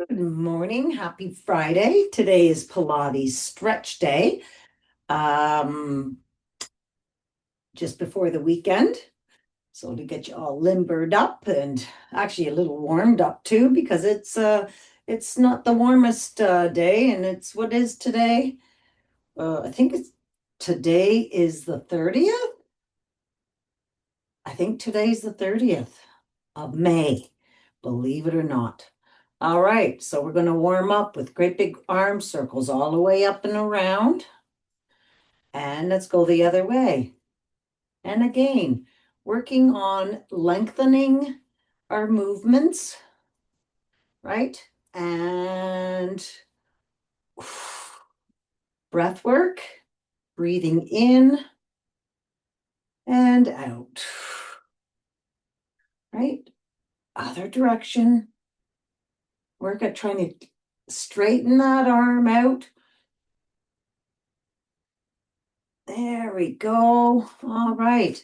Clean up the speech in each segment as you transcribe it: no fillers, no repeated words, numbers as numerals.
Good morning. Happy Friday. Today is Pilates Stretch Day. Um, just before the weekend. So to get you all limbered up and actually a little warmed up too, because it's not the warmest day, and it's what is today? I think it's today is the 30th. I think today's the 30th of May, believe it or not. All right, so we're going to warm up with great big arm circles all the way up and around. And let's go the other way. And again, working on lengthening our movements, right? And breath work, breathing in and out, right? Other direction. Work at trying to straighten that arm out. There we go. All right.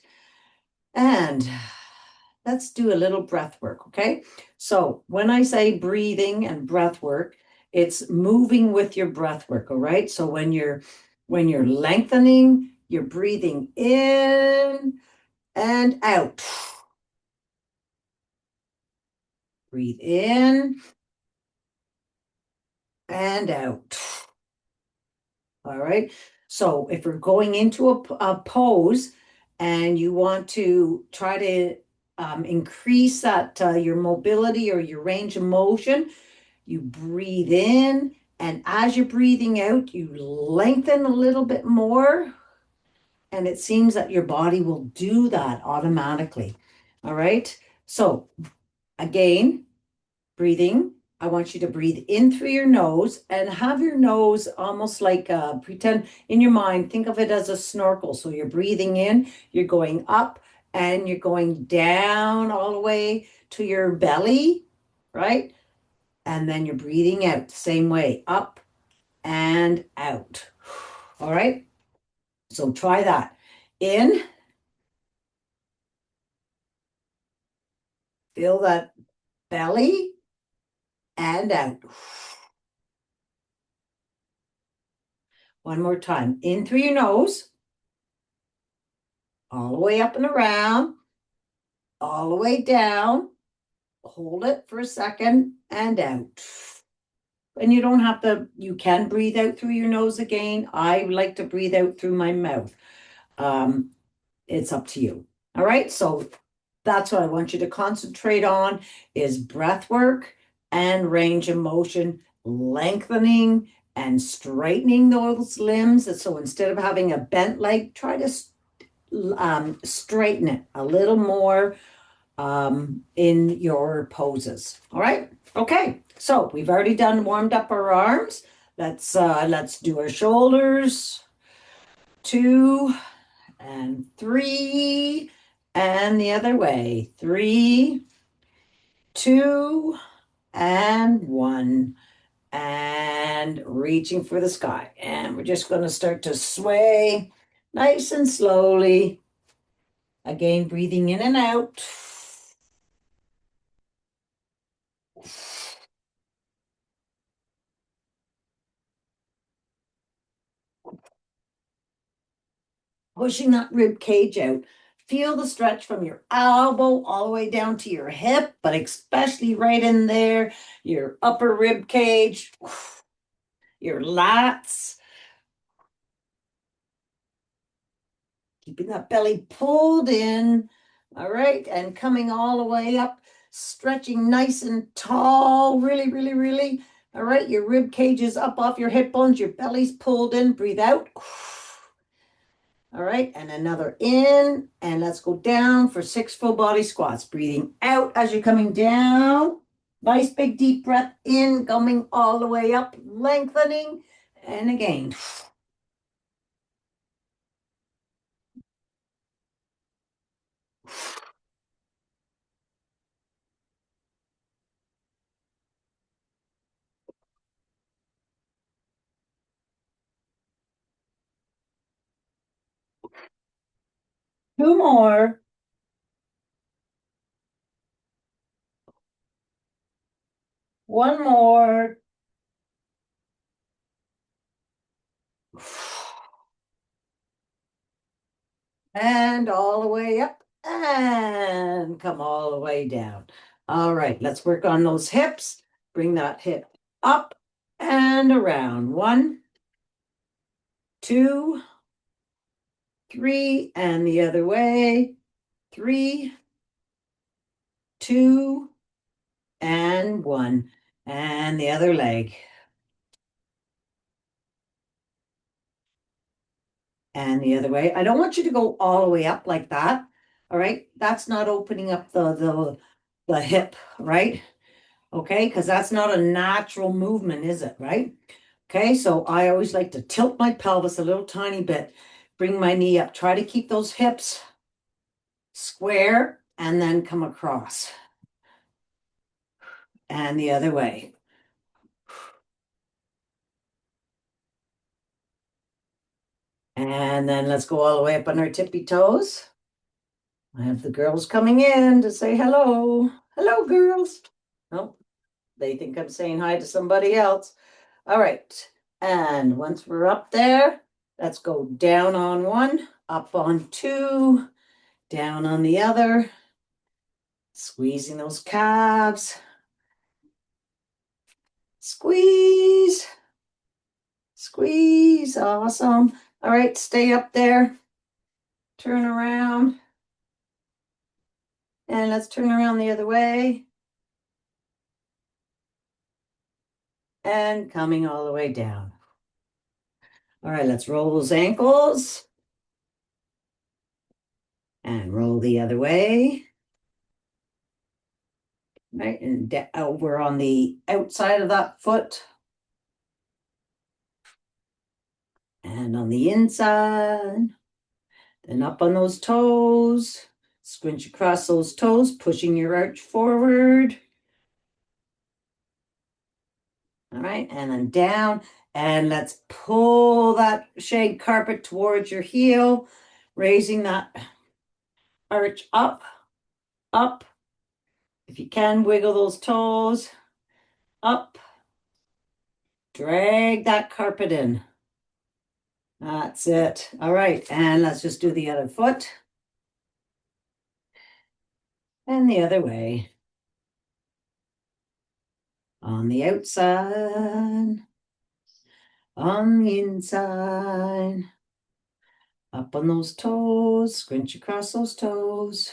And let's do a little breath work, okay? So when I say breathing and breath work, it's moving with your breath work, all right? So when you're lengthening, you're breathing in and out. Breathe in and out. All right. So if we're going into a pose and you want to try to increase that your mobility or your range of motion, you breathe in, and as you're breathing out, you lengthen a little bit more, and it seems that your body will do that automatically. All right. So again, breathing. I want you to breathe in through your nose and have your nose almost like pretend in your mind, think of it as a snorkel. So you're breathing in, you're going up and you're going down all the way to your belly, right? And then you're breathing out the same way, up and out. All right. So try that. In, feel that belly and out. One more time. In through your nose, all the way up and around, all the way down. Hold it for a second and out. And you don't have to, you can breathe out through your nose again. I like to breathe out through my mouth. Um, it's up to you. All right. So that's what I want you to concentrate on is breath work and range of motion, lengthening and straightening those limbs. So instead of having a bent leg, try to straighten it a little more in your poses. All right. Okay. So we've already done warmed up our arms. Let's do our shoulders. 2 and 3 and the other way. 3, 2 and 1 and reaching for the sky. And we're just going to start to sway nice and slowly. Again, breathing in and out. Pushing that rib cage out. Feel the stretch from your elbow all the way down to your hip, but especially right in there, your upper rib cage, your lats, keeping that belly pulled in. All right, and coming all the way up, stretching nice and tall, really, really, really. All right, your rib cage is up off your hip bones, your belly's pulled in, breathe out. All right, and another in, and let's go down for 6 full body squats. Breathing out as you're coming down. Nice big deep breath in, coming all the way up, lengthening, and again. 2 more. One more. And all the way up and come all the way down. All right, let's work on those hips. Bring that hip up and around. One, two, three, and the other way. Three, two, and one. And the other leg. And the other way. I don't want you to go all the way up like that. All right. That's not opening up the hip, right? Okay, because that's not a natural movement, is it? Right? Okay, so I always like to tilt my pelvis a little tiny bit, bring my knee up, try to keep those hips square, and then come across. And the other way. And then let's go all the way up on our tippy toes. I have the girls coming in to say hello. Hello, girls. Nope, they think I'm saying hi to somebody else. All right. And once we're up there, let's go down on one, up on two, down on the other, squeezing those calves. Squeeze, squeeze. Awesome. All right, stay up there. Turn around. And let's turn around the other way. And coming all the way down. All right, let's roll those ankles. And roll the other way. Right, and over on the outside of that foot. And on the inside. Then up on those toes. Squinch across those toes, pushing your arch forward. All right, and then down. And let's pull that shag carpet towards your heel, raising that arch up, up. If you can, wiggle those toes up. Drag that carpet in. That's it. All right, and let's just do the other foot. And the other way. On the outside. On the inside. Up on those toes. Scrunch across those toes.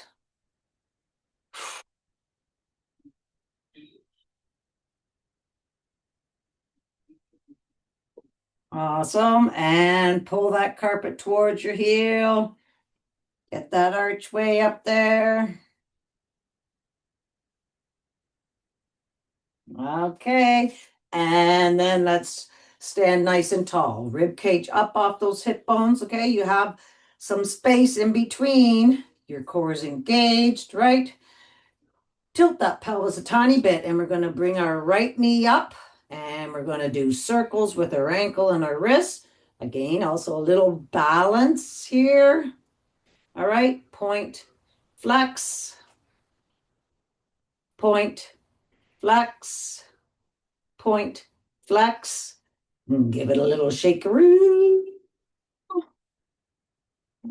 Awesome. And pull that carpet towards your heel. Get that archway up there. Okay. And then let's stand nice and tall. Rib cage up off those hip bones. Okay. You have some space in between. Your core is engaged, right? Tilt that pelvis a tiny bit, and we're going to bring our right knee up, and we're going to do circles with our ankle and our wrist. Again, also a little balance here. All right. Point, flex, point, flex, point, flex. Give it a little shakeroo.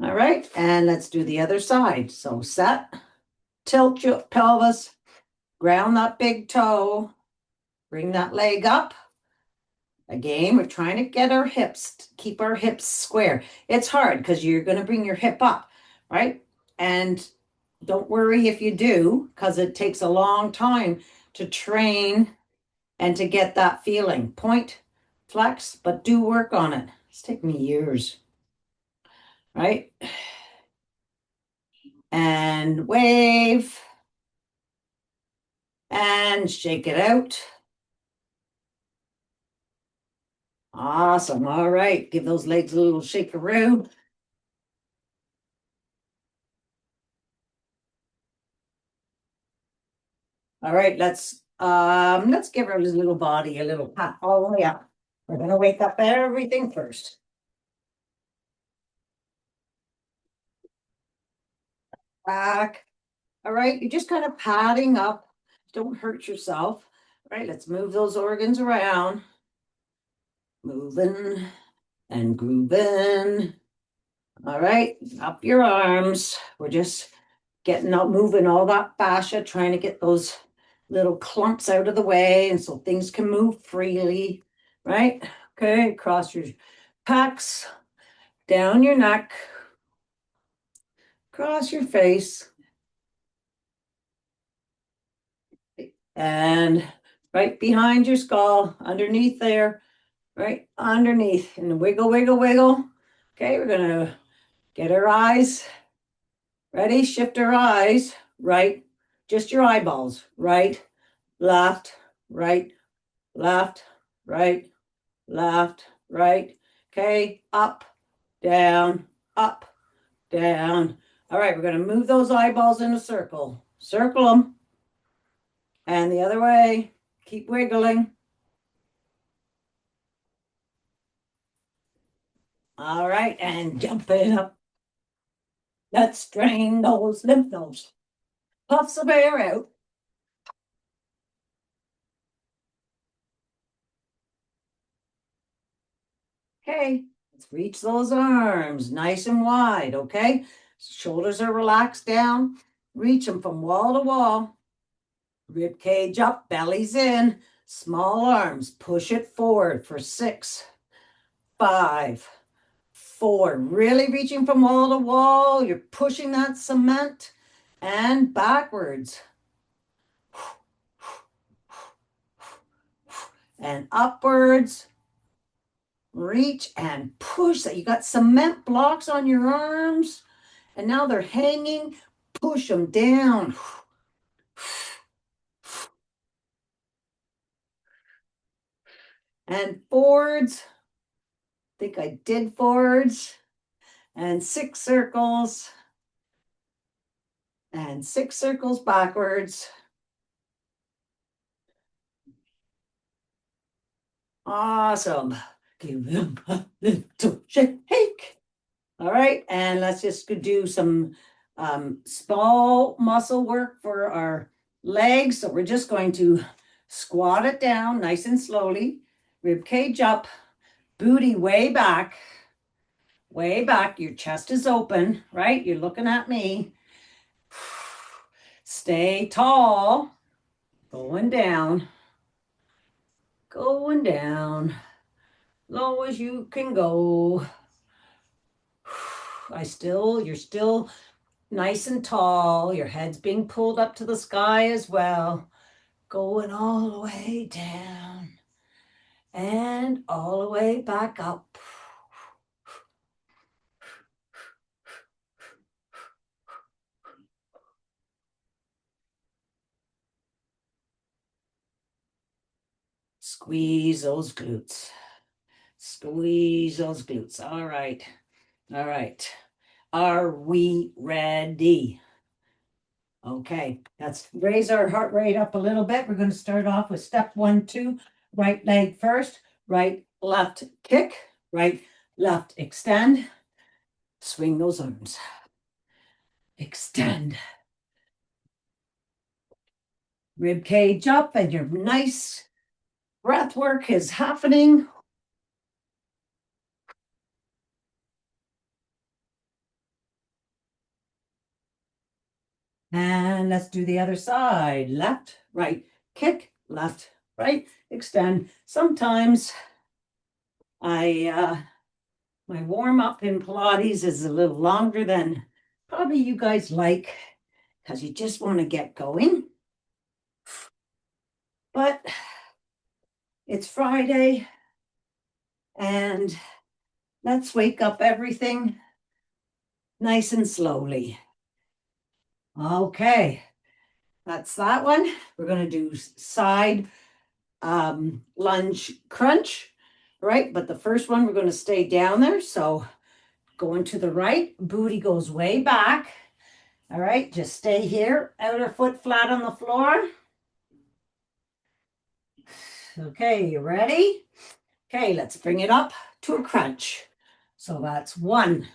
All right, and let's do the other side. So set, tilt your pelvis, ground that big toe, bring that leg up. Again, we're trying to get our hips, keep our hips square. It's hard because you're going to bring your hip up, right? And don't worry if you do, because it takes a long time to train and to get that feeling. Point, flex, but do work on it. It's taken me years, right? And wave and shake it out. Awesome. All right. Give those legs a little shakeroo. All right, let's give our little body a little pat all the way up. We're gonna wake up everything first. Back. All right, you're just kind of padding up. Don't hurt yourself. Right, let's move those organs around. Moving and grooving. All right, up your arms. We're just getting out, moving all that fascia, trying to get those little clumps out of the way and so things can move freely, right? Okay, across your pecs, down your neck, across your face, and right behind your skull, underneath there, right underneath, and wiggle, wiggle, wiggle. Okay, we're gonna get our eyes ready, shift our eyes, right, just your eyeballs, right, left, right, left, right, left, right. Okay, up, down, up, down. All right, we're going to move those eyeballs in a circle. Circle them. And the other way. Keep wiggling. All right, and jump it up. Let's drain those lymph nodes. Puff some air out. Okay, let's reach those arms nice and wide, okay? Shoulders are relaxed down. Reach them from wall to wall. Rib cage up, belly's in. Small arms, push it forward for 6, 5, 4. Really reaching from wall to wall. You're pushing that cement and backwards and upwards. Reach and push that. You got cement blocks on your arms and now they're hanging. Push them down. And forwards. I think I did forwards. And 6 circles. And 6 circles backwards. Awesome. Give him a little shake. All right, and let's just do some small muscle work for our legs. So we're just going to squat it down nice and slowly. Rib cage up, booty way back, way back. Your chest is open, right? You're looking at me. Stay tall. Going down. Going down. Low as you can go. You're still nice and tall. Your head's being pulled up to the sky as well. Going all the way down and all the way back up. Squeeze those glutes. Squeeze those glutes. All right. All right. Are we ready? Okay, let's raise our heart rate up a little bit. We're going to start off with step 1, 2, right leg first, right, left kick, right, left extend, swing those arms, extend, rib cage up, and your nice breath work is happening. And let's do the other side. Left, right, kick, left, right, extend. Sometimes my warm up in Pilates is a little longer than probably you guys like because you just want to get going. But it's Friday and let's wake up everything nice and slowly. Okay, that's that one. We're going to do side lunge crunch, right? But the first one, we're going to stay down there. So going to the right, booty goes way back. All right, just stay here, outer foot flat on the floor. Okay, you ready? Okay, let's bring it up to a crunch. So that's 1,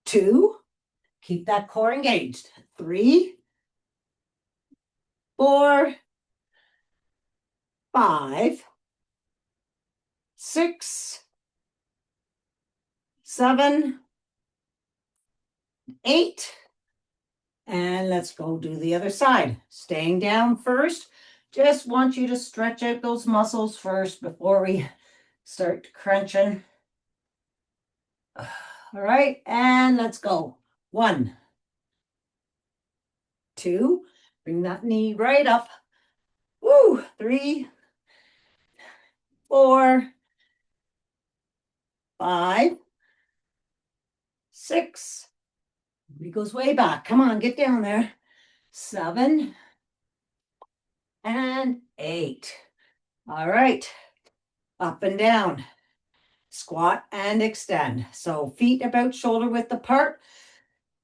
2, keep that core engaged. 3, 4, 5, 6, 7, 8. And let's go do the other side. Staying down first. Just want you to stretch out those muscles first before we start crunching. All right, and let's go. 1, 2, bring that knee right up. Woo, 3, 4, 5, 6. He goes way back. Come on, get down there. 7 and 8. All right, up and down. Squat and extend. So feet about shoulder width apart.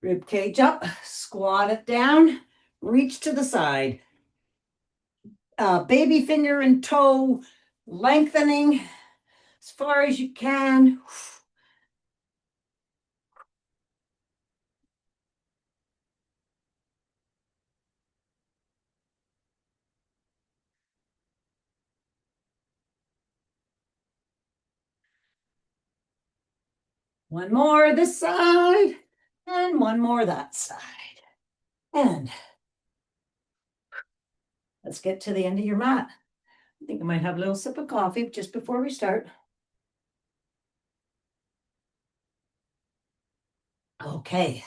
Rib cage up. Squat it down. Reach to the side. Baby finger and toe lengthening as far as you can. One more this side, and one more that side. And let's get to the end of your mat. I think I might have a little sip of coffee just before we start. Okay,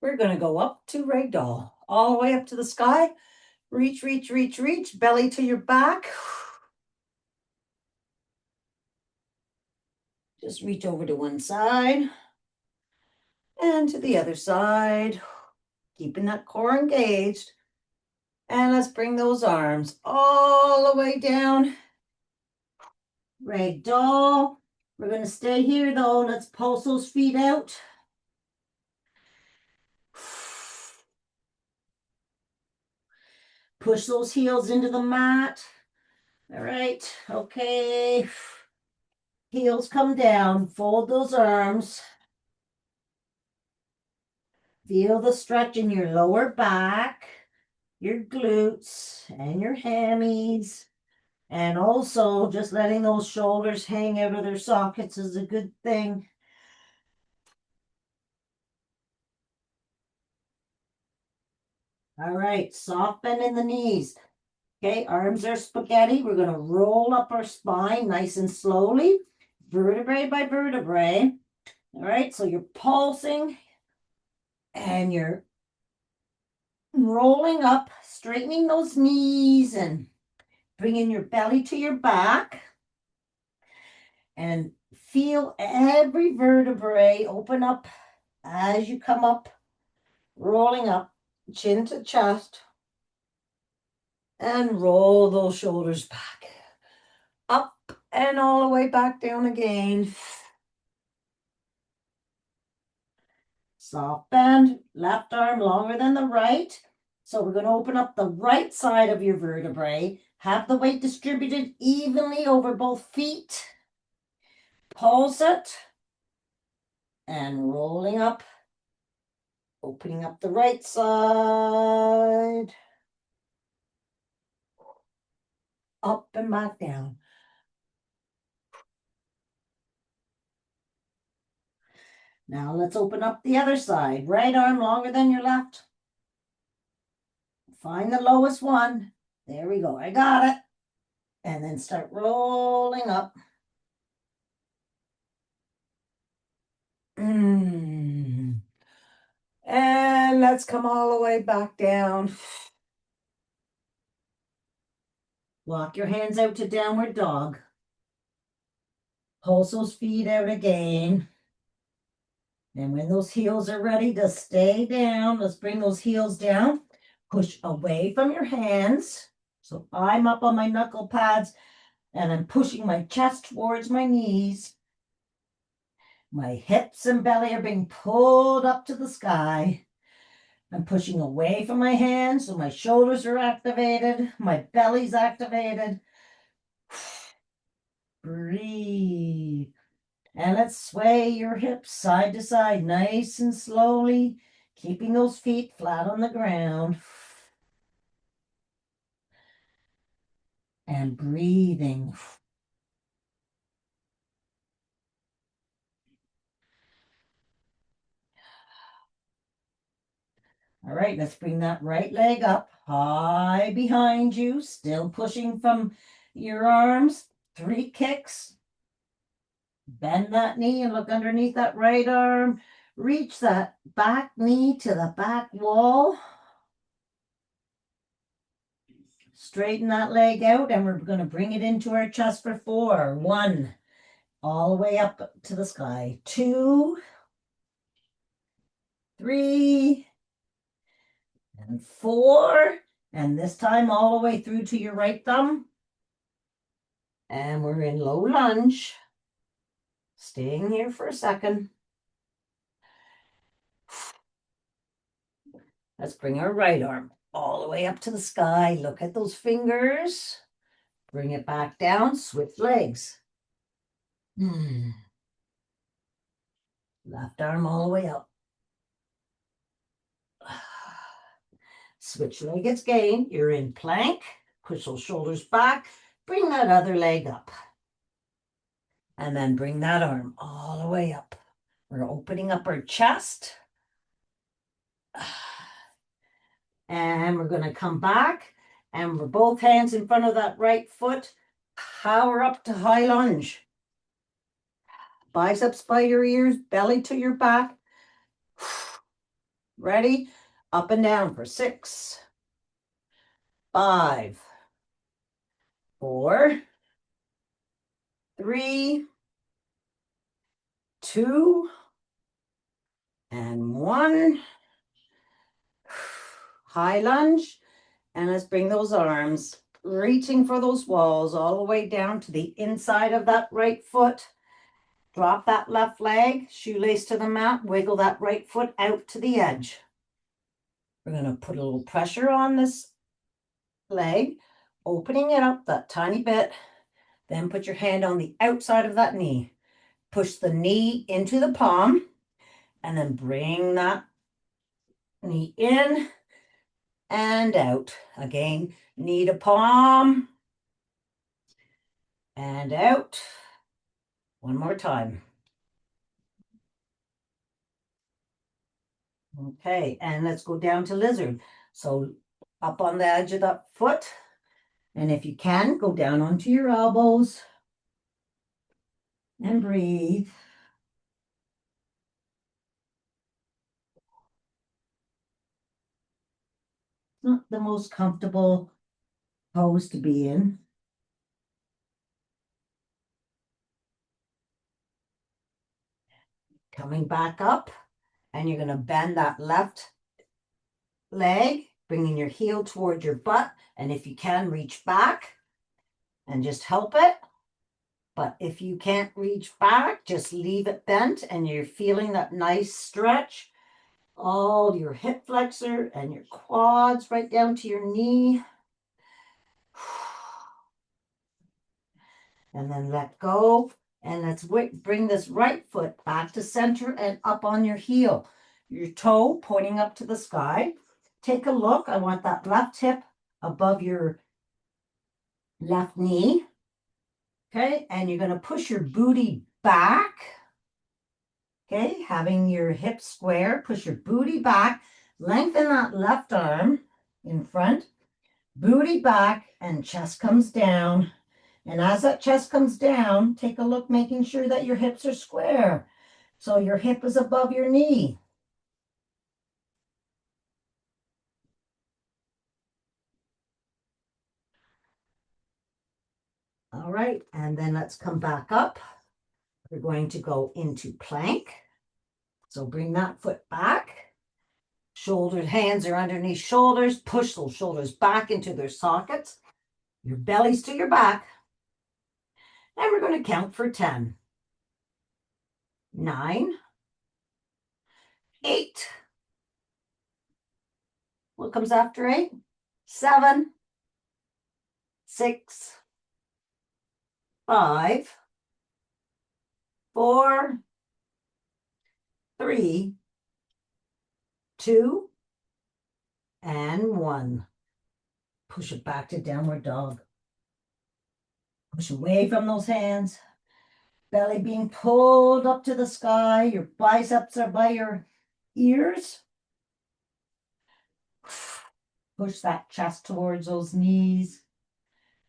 we're going to go up to ragdoll, all the way up to the sky. Reach, reach, reach, reach, belly to your back. Just reach over to one side and to the other side, keeping that core engaged. And let's bring those arms all the way down. Ragdoll. We're going to stay here though. Let's pulse those feet out. Push those heels into the mat. All right. Okay. Heels come down. Fold those arms. Feel the stretch in your lower back, your glutes, and your hammies. And also just letting those shoulders hang out of their sockets is a good thing. All right, soft bend in the knees. Okay, arms are spaghetti. We're going to roll up our spine nice and slowly, vertebrae by vertebrae. All right, so you're pulsing and you're rolling up, straightening those knees and bringing your belly to your back. And feel every vertebrae open up as you come up, rolling up, chin to chest. And roll those shoulders back. Up and all the way back down again. Soft bend, left arm longer than the right. So we're going to open up the right side of your vertebrae. Have the weight distributed evenly over both feet. Pulse it. And rolling up. Opening up the right side. Up and back down. Now let's open up the other side. Right arm longer than your left. Find the lowest one. There we go. I got it. And then start rolling up. And let's come all the way back down. Walk your hands out to downward dog. Pulse those feet out again. And when those heels are ready to stay down, let's bring those heels down. Push away from your hands. So I'm up on my knuckle pads and I'm pushing my chest towards my knees. My hips and belly are being pulled up to the sky. I'm pushing away from my hands, so my shoulders are activated. My belly's activated. Breathe. And let's sway your hips side to side, nice and slowly, keeping those feet flat on the ground. and breathing. All right, let's bring that right leg up high behind you, still pushing from your arms. 3 kicks. Bend that knee and look underneath that right arm. Reach that back knee to the back wall. Straighten that leg out, and we're going to bring it into our chest for 4. 1, all the way up to the sky. 2, 3, and 4. And this time all the way through to your right thumb. And we're in low lunge. Staying here for a second. Let's bring our right arm all the way up to the sky. Look at those fingers. Bring it back down. Switch legs. Left arm all the way up. Switch leg again. You're in plank. Push those shoulders back. Bring that other leg up. And then bring that arm all the way up. We're opening up our chest. And we're going to come back. And we're both hands in front of that right foot. Power up to high lunge. Biceps by your ears, belly to your back. Ready? Up and down for 6, 5, 4, 3, 2, and 1. High lunge. And let's bring those arms reaching for those walls all the way down to the inside of that right foot. Drop that left leg, shoelace to the mat, wiggle that right foot out to the edge. We're going to put a little pressure on this leg, opening it up that tiny bit. Then put your hand on the outside of that knee. Push the knee into the palm, and then bring that knee in and out. Again, knee to palm and out. One more time. Okay, and let's go down to lizard. So up on the edge of that foot, and if you can, go down onto your elbows and breathe. Not the most comfortable pose to be in. Coming back up, and you're going to bend that left leg, bringing your heel towards your butt, and if you can, reach back and just help it. But if you can't reach back, just leave it bent, and you're feeling that nice stretch. All your hip flexor and your quads right down to your knee. And then let go. And let's bring this right foot back to center and up on your heel. Your toe pointing up to the sky. Take a look. I want that left hip above your left knee. Okay, and you're going to push your booty back. Okay, having your hips square, push your booty back, lengthen that left arm in front, booty back, and chest comes down. And as that chest comes down, take a look, making sure that your hips are square. So your hip is above your knee. All right, and then let's come back up. We're going to go into plank. So bring that foot back. Shoulder, hands are underneath shoulders. Push those shoulders back into their sockets. Your belly's to your back. And we're going to count for 10. 9, 8. What comes after 8? 7, 6, 5, 4, 3, 2, and 1. Push it back to downward dog. Push away from those hands. Belly being pulled up to the sky. Your biceps are by your ears. Push that chest towards those knees.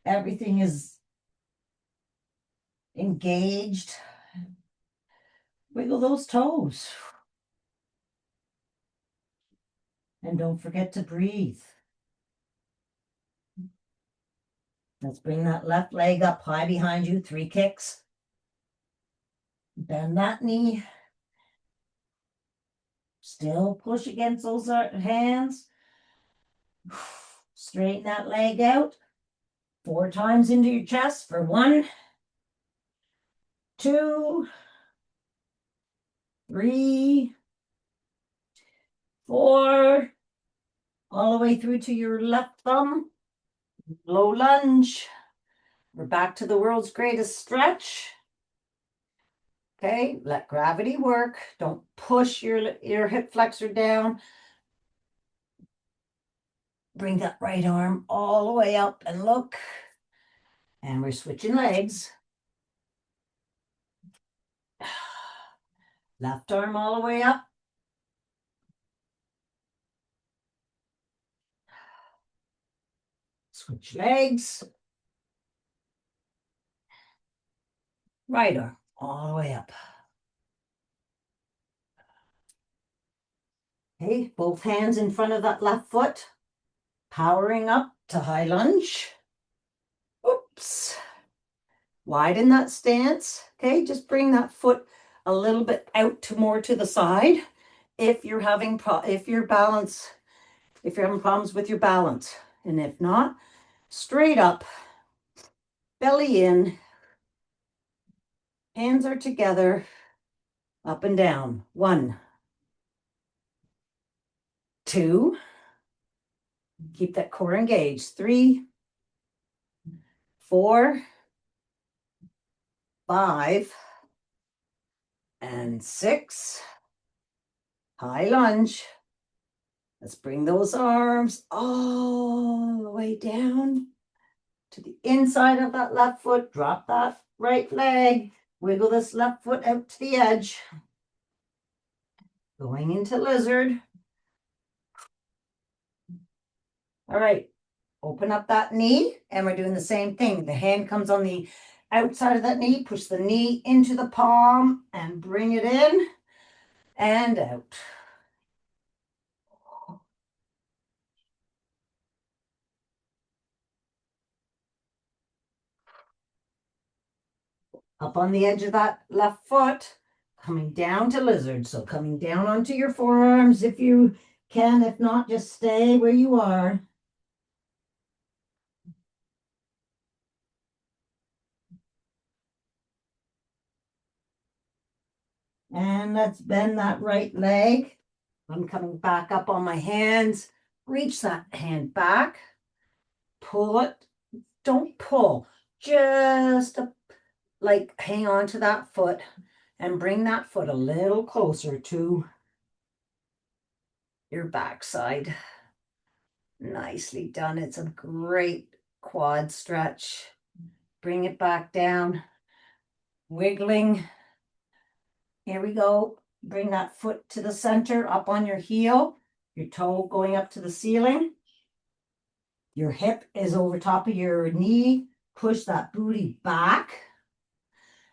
Everything is engaged. Wiggle those toes. And don't forget to breathe. Let's bring that left leg up high behind you. 3 kicks. Bend that knee. Still push against those hands. Straighten that leg out. 4 times into your chest for 1, 2, 3, 4. All the way through to your left thumb. Low lunge. We're back to the world's greatest stretch. Okay, let gravity work. Don't push your hip flexor down. Bring that right arm all the way up and look. And we're switching legs. Left arm all the way up. Switch legs. Right arm all the way up. Okay, both hands in front of that left foot. Powering up to high lunge. Oops. Widen that stance. Okay, just bring that foot a little bit out to more to the side. If you're having problems with your balance, and if not, straight up, belly in, hands are together, up and down. 1, 2, keep that core engaged. 3, 4, 5, and 6. High lunge. Let's bring those arms all the way down to the inside of that left foot. Drop that right leg. Wiggle this left foot out to the edge. Going into lizard. All right. Open up that knee, and we're doing the same thing. The hand comes on the outside of that knee. Push the knee into the palm and bring it in and out. Up on the edge of that left foot, coming down to lizard. So coming down onto your forearms if you can. If not, just stay where you are. And let's bend that right leg. I'm coming back up on my hands. Reach that hand back. Pull it. Don't pull. Just like hang on to that foot and bring that foot a little closer to your backside. Nicely done. It's a great quad stretch. Bring it back down. Wiggling. Here we go. Bring that foot to the center, up on your heel. Your toe going up to the ceiling. Your hip is over top of your knee. Push that booty back.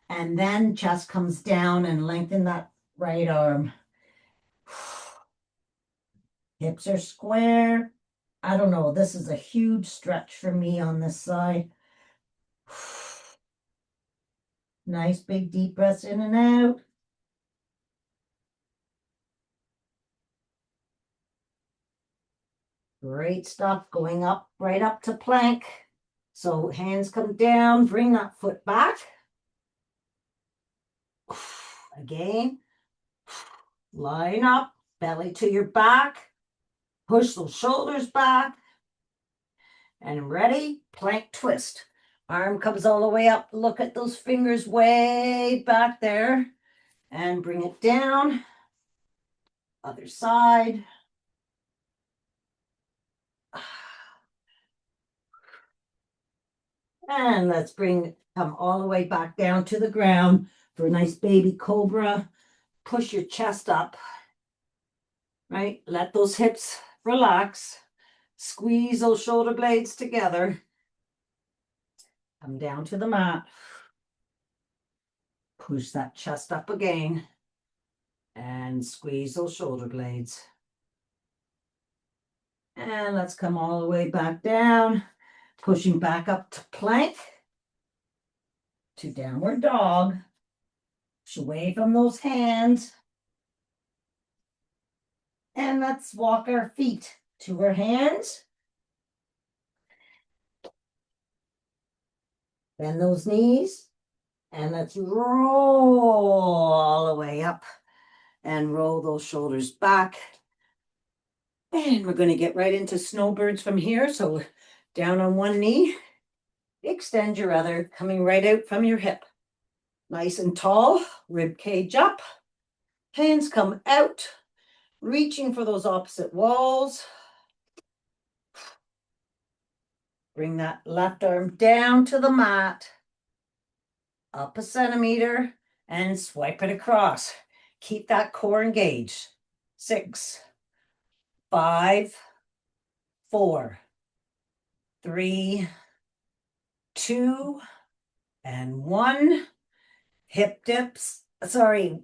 And then chest comes down and lengthen that right arm. Hips are square. I don't know. This is a huge stretch for me on this side. Nice big deep breaths in and out. Great stuff. Going up, right up to plank. So hands come down, bring that foot back. Again. Line up, belly to your back. Push those shoulders back. And ready, plank twist. Arm comes all the way up. Look at those fingers way back there. And bring it down. Other side. And let's come all the way back down to the ground for a nice baby cobra. Push your chest up, right? Let those hips relax. Squeeze those shoulder blades together. Come down to the mat. Push that chest up again. And squeeze those shoulder blades. And let's come all the way back down. Pushing back up to plank. To downward dog. Push away from those hands. And let's walk our feet to our hands. Bend those knees. And let's roll all the way up. And roll those shoulders back. And we're going to get right into snowbirds from here. So down on one knee. Extend your other, coming right out from your hip. Nice and tall, rib cage up. Hands come out, reaching for those opposite walls. Bring that left arm down to the mat, up a centimeter, and swipe it across. Keep that core engaged. 6, 5, 4, 3, 2, and 1. Hip dips. Sorry.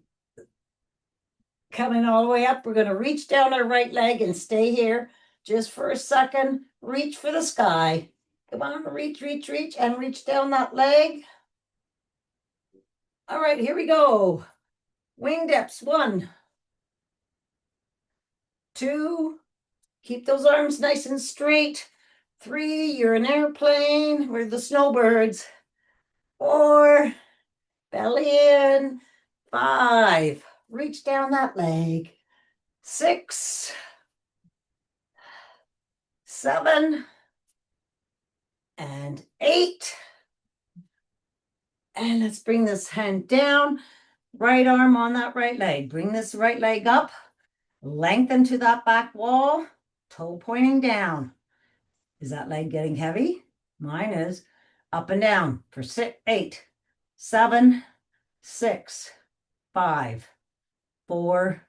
Coming all the way up, we're going to reach down our right leg and stay here just for a second. Reach for the sky. Come on, reach, reach, reach, and reach down that leg. All right, here we go. Wing dips. 1, 2. Keep those arms nice and straight. 3, you're an airplane. We're the snowbirds. 4, belly in. 5, reach down that leg. 6, 7, and 8. And let's bring this hand down. Right arm on that right leg. Bring this right leg up. Lengthen to that back wall. Toe pointing down. Is that leg getting heavy? Mine is. Up and down for 6, 8, 7, 6, 5, 4,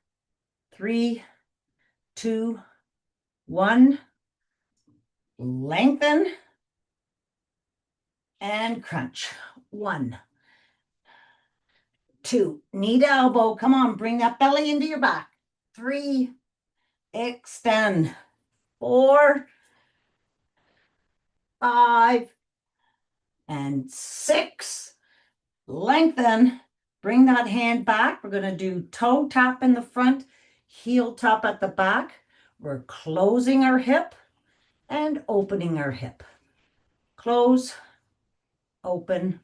3, 2, 1. Lengthen and crunch. 1, 2, knee to elbow. Come on, bring that belly into your back. 3, extend. 4, 5, and 6. Lengthen. Bring that hand back. We're going to do toe tap in the front, heel tap at the back. We're closing our hip and opening our hip. Close, open,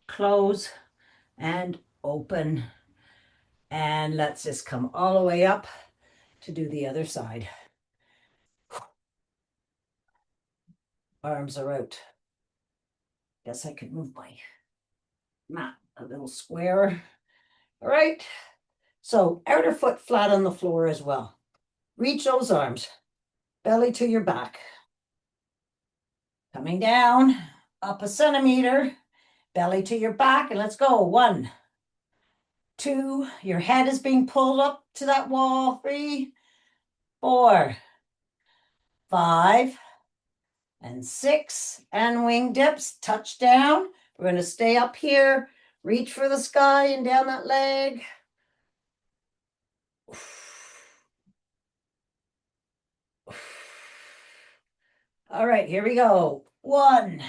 close, and open. And let's just come all the way up to do the other side. Arms are out. Guess I could move my mat a little squarer. All right. So outer foot flat on the floor as well. Reach those arms. Belly to your back. Coming down, up a centimeter. Belly to your back, and let's go. 1, 2. Your head is being pulled up to that wall. 3, 4, 5, and 6. And wing dips. Touch down. We're going to stay up here. Reach for the sky and down that leg. All right, here we go. 1.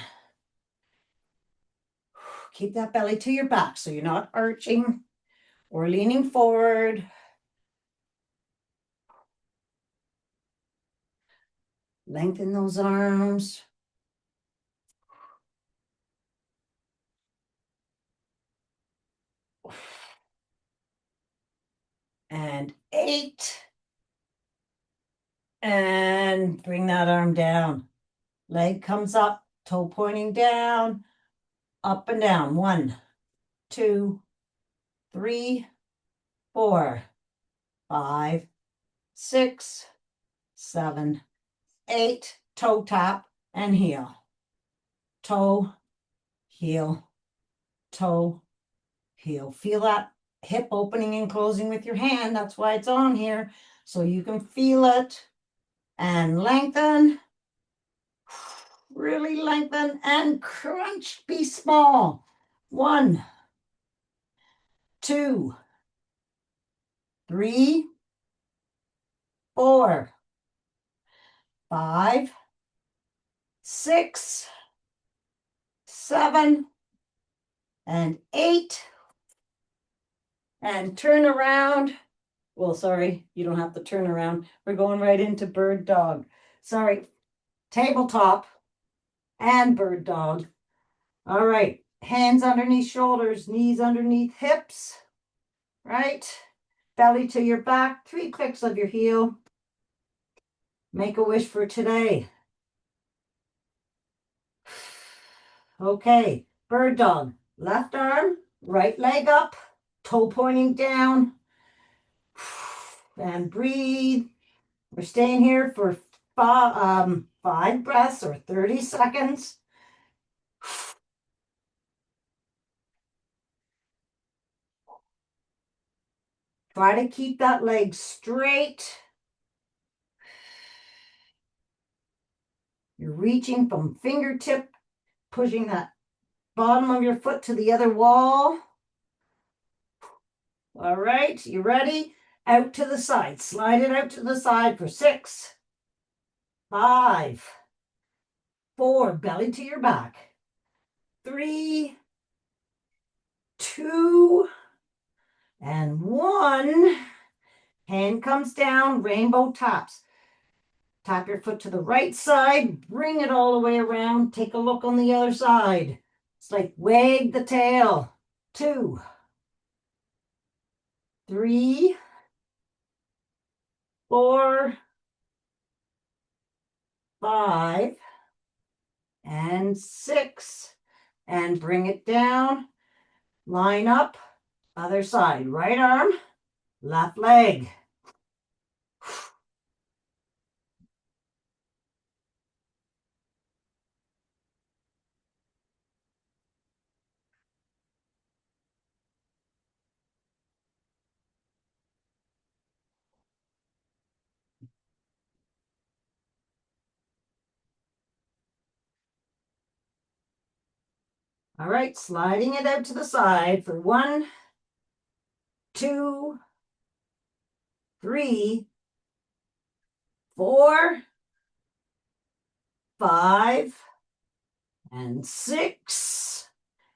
Keep that belly to your back so you're not arching or leaning forward. Lengthen those arms. And 8. And bring that arm down. Leg comes up, toe pointing down, up and down. 1, 2, 3, 4, 5, 6, 7, 8. Toe tap and heel. toe, heel, toe, heel. Feel that hip opening and closing with your hand. That's why it's on here. So you can feel it. And lengthen. Really lengthen and crunch. Be small. 1, 2, 3, 4, 5, 6, 7, and 8. And turn around. Well, sorry, you don't have to turn around. We're going right into bird dog. Sorry, tabletop and bird dog. All right, hands underneath shoulders, knees underneath hips, right? Belly to your back, 3 clicks of your heel. Make a wish for today. Okay, bird dog. Left arm, right leg up, toe pointing down. And breathe. We're staying here for 5 breaths or 30 seconds. Try to keep that leg straight. You're reaching from fingertip, pushing that bottom of your foot to the other wall. All right, you ready? Out to the side. Slide it out to the side for 6, 5, 4, belly to your back. 3, 2, and 1. Hand comes down, rainbow taps. Tap your foot to the right side, bring it all the way around. Take a look on the other side. It's like wag the tail. 2, 3, 4, 5, and 6. And bring it down. Line up. Other side. Right arm, left leg. All right, sliding it out to the side for 1, 2, 3, 4, 5, and 6.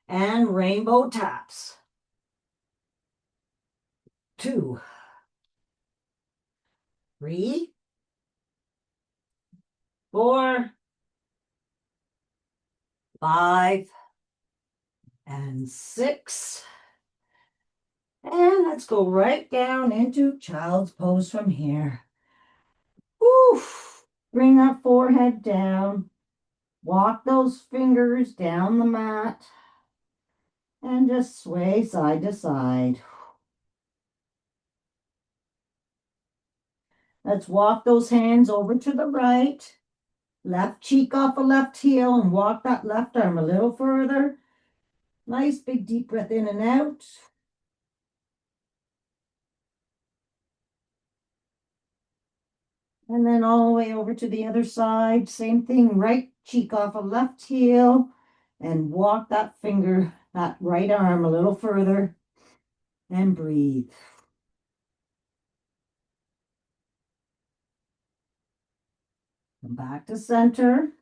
And rainbow taps. 2, 3, 4, 5, and 6. And let's go right down into child's pose from here. Oof. Bring that forehead down. Walk those fingers down the mat. And just sway side to side. Let's walk those hands over to the right. Left cheek off a left heel and walk that left arm a little further. Nice big deep breath in and out. And then all the way over to the other side. Same thing, right cheek off a left heel and walk that finger, that right arm a little further and breathe. Come back to center.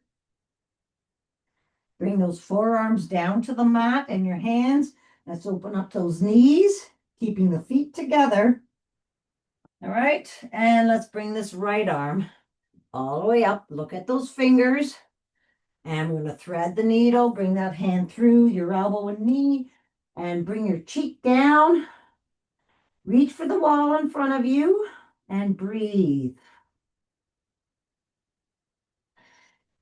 Bring those forearms down to the mat and your hands. Let's open up those knees, keeping the feet together. All right, and let's bring this right arm all the way up. Look at those fingers. And we're going to thread the needle. Bring that hand through your elbow and knee. And bring your cheek down. Reach for the wall in front of you. And breathe.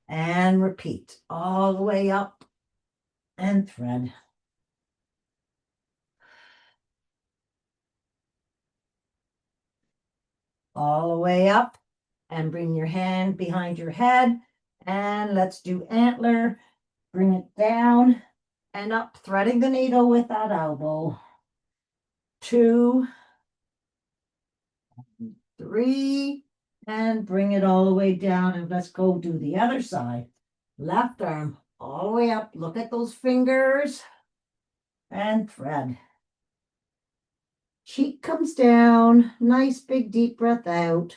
And repeat. All the way up. And thread. All the way up. And bring your hand behind your head. And let's do antler. Bring it down and up, threading the needle with that elbow. 2, 3, and bring it all the way down. And let's go do the other side. Left arm all the way up. Look at those fingers and thread. Cheek comes down. Nice big deep breath out.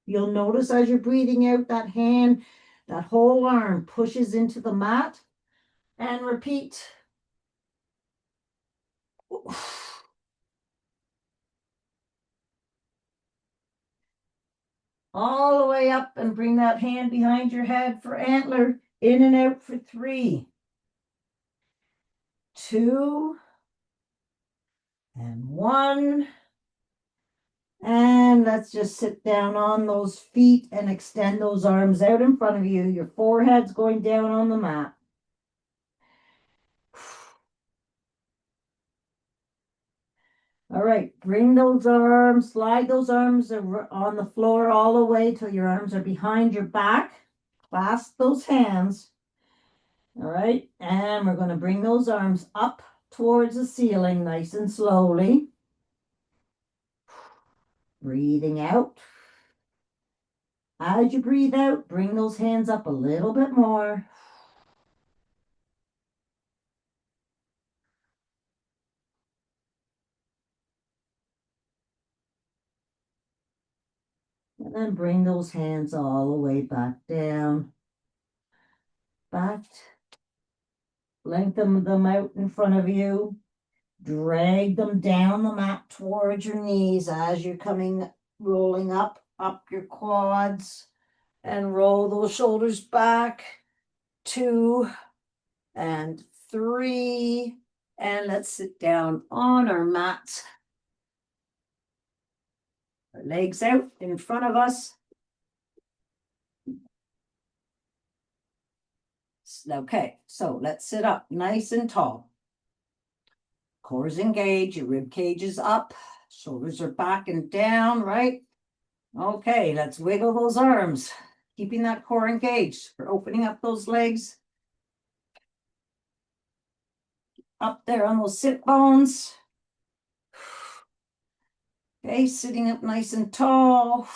You'll notice as you're breathing out, that hand, that whole arm pushes into the mat. And repeat. All the way up and bring that hand behind your head for antler. In and out for 3, 2, and 1. And let's just sit down on those feet and extend those arms out in front of you. Your forehead's going down on the mat. All right, bring those arms, slide those arms on the floor all the way till your arms are behind your back. Clasp those hands. All right, and we're going to bring those arms up towards the ceiling nice and slowly. Breathing out. As you breathe out, bring those hands up a little bit more. And then bring those hands all the way back down. Back. Lengthen them out in front of you. Drag them down the mat towards your knees as you're rolling up your quads. And roll those shoulders back. 2 and 3. And let's sit down on our mats. Our legs out in front of us. Okay, so let's sit up nice and tall. Core is engaged, your rib cage is up, shoulders are back and down, right? Okay, let's wiggle those arms, keeping that core engaged. We're opening up those legs. Up there on those sit bones. Okay, sitting up nice and tall.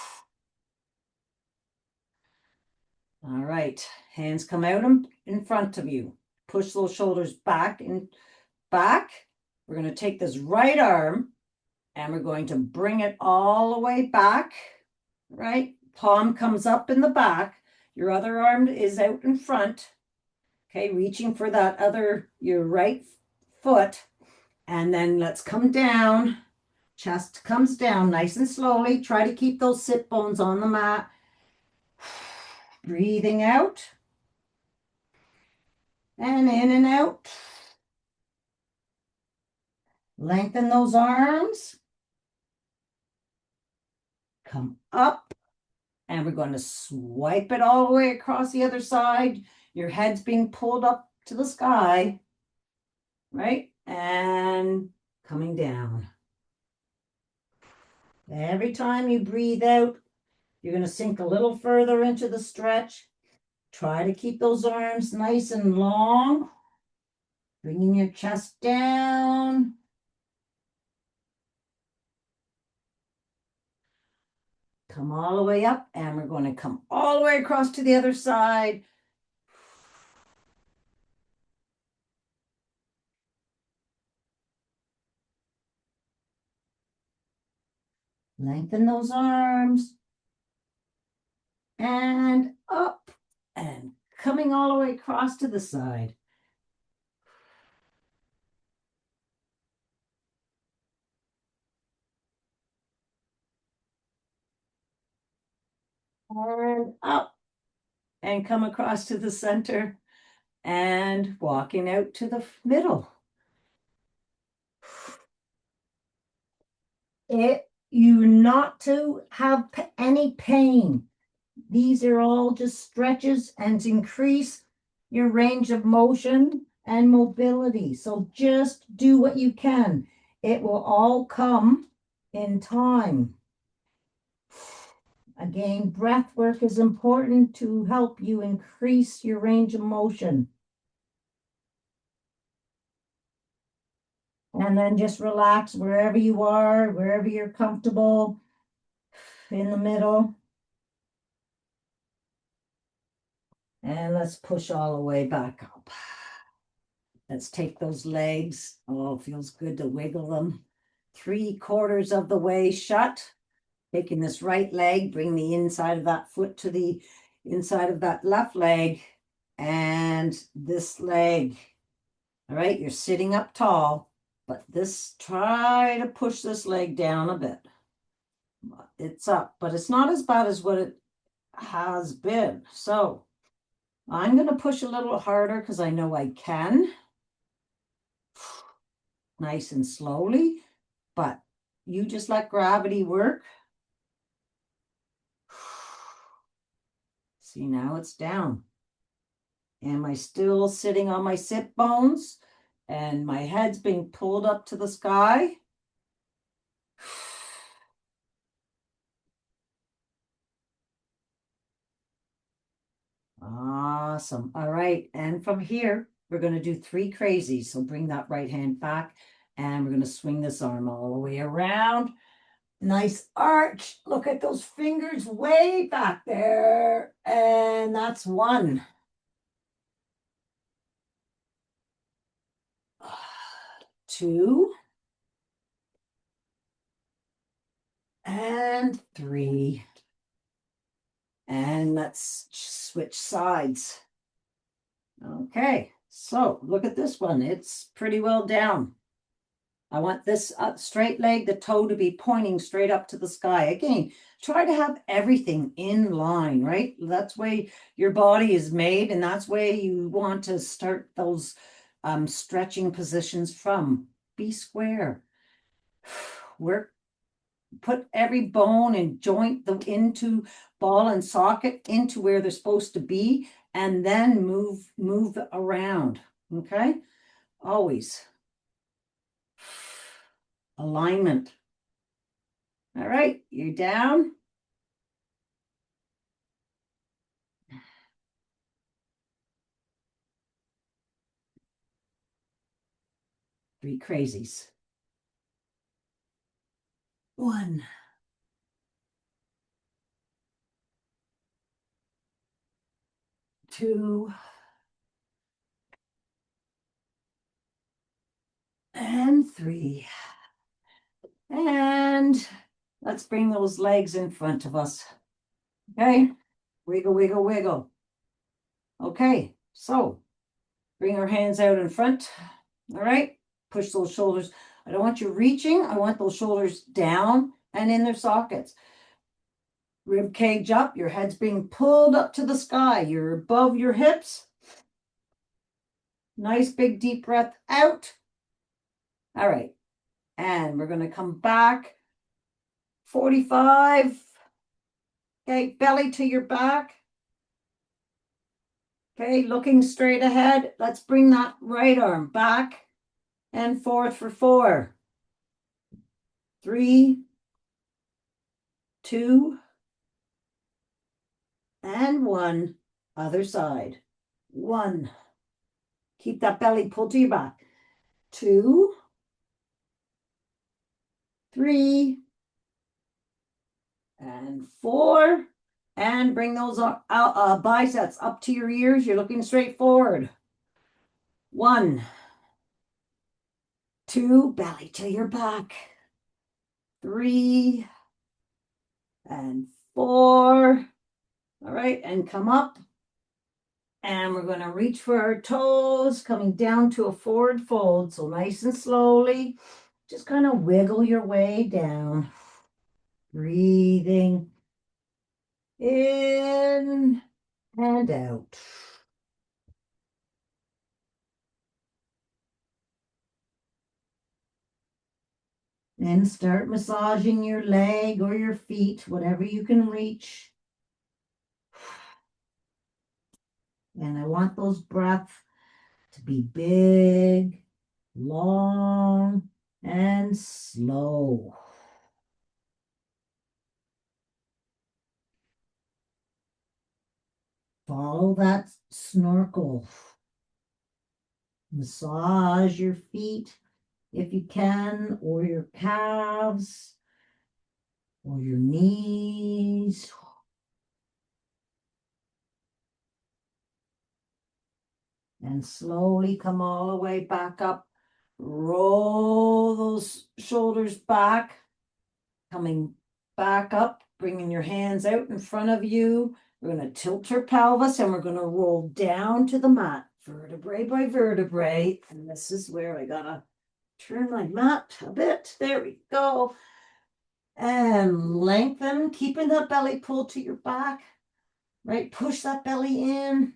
All right, hands come out in front of you. Push those shoulders back and back. We're going to take this right arm and we're going to bring it all the way back, right? Palm comes up in the back. Your other arm is out in front. Okay, reaching for your right foot. And then let's come down. Chest comes down nice and slowly. Try to keep those sit bones on the mat. Breathing out. And in and out. Lengthen those arms. Come up. And we're going to swipe it all the way across the other side. Your head's being pulled up to the sky. Right? And coming down. Every time you breathe out, you're going to sink a little further into the stretch. Try to keep those arms nice and long. Bringing your chest down. Come all the way up, and we're going to come all the way across to the other side. Lengthen those arms. And up. And coming all the way across to the side. And up. And come across to the center. And walking out to the middle. You're not to have any pain. These are all just stretches and to increase your range of motion and mobility. So just do what you can. It will all come in time. Again, breath work is important to help you increase your range of motion. And then just relax wherever you are, wherever you're comfortable, in the middle. And let's push all the way back up. Let's take those legs. Oh, it feels good to wiggle them. 3/4 of the way shut. Taking this right leg, bring the inside of that foot to the inside of that left leg and this leg. All right, you're sitting up tall, but try to push this leg down a bit. It's up, but it's not as bad as what it has been. So I'm going to push a little harder because I know I can. Nice and slowly, but you just let gravity work. See, now it's down. Am I still sitting on my sit bones? And my head's being pulled up to the sky. Awesome. All right. And from here, we're going to do 3 crazies. So bring that right hand back and we're going to swing this arm all the way around. Nice arch. Look at those fingers way back there. And that's 1. 2. And 3. And let's switch sides. Okay, so look at this one. It's pretty well down. I want this straight leg, the toe to be pointing straight up to the sky. Again, try to have everything in line, right? That's way your body is made, and that's where you want to start those stretching positions from. Be square. Work. Put every bone and joint into ball and socket into where they're supposed to be, and then move around. Okay, always alignment. All right, you're down. Three crazies. 1, 2, and 3. And let's bring those legs in front of us. Okay, wiggle, wiggle, wiggle. Okay, so bring our hands out in front. All right, push those shoulders. I don't want you reaching. I want those shoulders down and in their sockets. Rib cage up. Your head's being pulled up to the sky. You're above your hips. Nice big deep breath out. All right, and we're going to come back. 45. Okay, belly to your back. Okay, looking straight ahead. Let's bring that right arm back and forth for 4, 3, 2, and 1. Other side. 1. Keep that belly pulled to your back. 2, 3, and 4. And bring those biceps up to your ears. You're looking straight forward. 1, 2, belly to your back. 3, and 4. All right, and come up. And we're going to reach for our toes, coming down to a forward fold. So nice and slowly, just kind of wiggle your way down. Breathing in and out. And start massaging your leg or your feet, whatever you can reach. And I want those breaths to be big, long, and slow. Follow that snorkel. Massage your feet if you can, or your calves, or your knees. And slowly come all the way back up. Roll those shoulders back, coming back up, bringing your hands out in front of you. We're going to tilt your pelvis and we're going to roll down to the mat, vertebrae by vertebrae. And this is where I got to turn my mat a bit. There we go. And lengthen, keeping that belly pulled to your back, right? Push that belly in.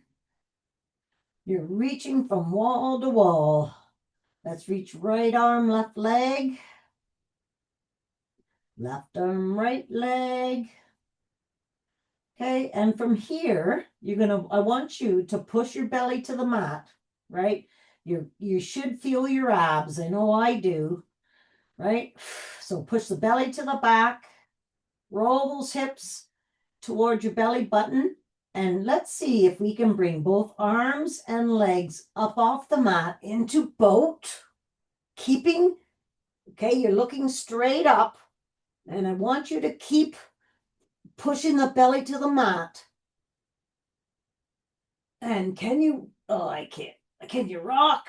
You're reaching from wall to wall. Let's reach right arm, left leg. Left arm, right leg. Okay, and from here, I want you to push your belly to the mat, right? You should feel your abs. I know I do, right? So push the belly to the back, roll those hips toward your belly button, and let's see if we can bring both arms and legs up off the mat into boat, keeping, okay, you're looking straight up, and I want you to keep pushing the belly to the mat. And can you, oh, I can't. Can you rock?